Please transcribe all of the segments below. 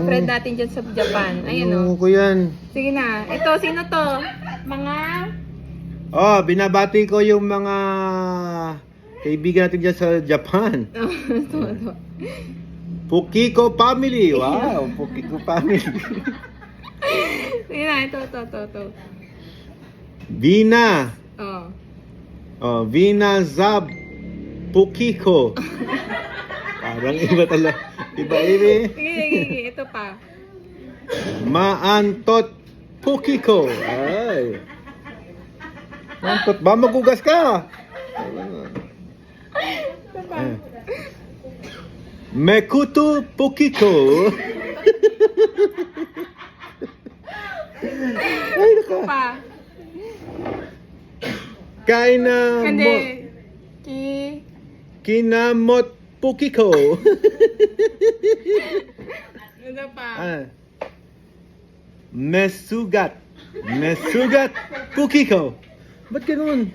friend natin dyan sa Japan. Ayan o. Ko yan. Sige na. Ito, sino to? Mga... Oh, binabati ko yung mga kaibigan natin dyan sa Japan. Ito. Pukiko family. Wow, Pukiko family. Sige na, ito. Vina. Oh. Oh, Vina Zab Pukiko. Parang iba talaga. Iba. Sige. Ito pa. Maantot Pukiko. Ay. Maantot ba? Magugas ka. Ito pa. Mekutu Pukiko. Ay, Ito naka. pa. Kaina Hindi. mo. Kinamot Pukiko. Ito pa. Mesugat Pukiko. Ba't ganun?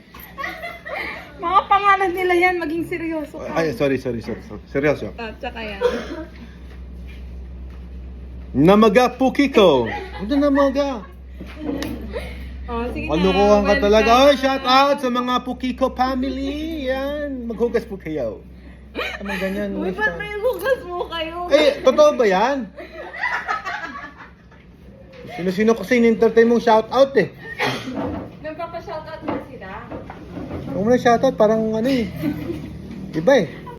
Mga pangalan nila yan, maging seryoso ka. Ay, sorry. Seryoso. Tsaka yan. Namaga Pukiko. Ano namaga? Oh, sige na. Kalukuhan ka Welcome. talaga. Oh, shout out sa mga Pukiko family. Yan. Maghugas po kayo. Tama ganyan. Uy, ba't may hugas mo kayo? Eh, totoo ba yan? Sino kasi in-entertain mong shout out eh. Nagpapa-shoutout mo sila? Huwag mo na shout out, parang ano eh. Iba eh.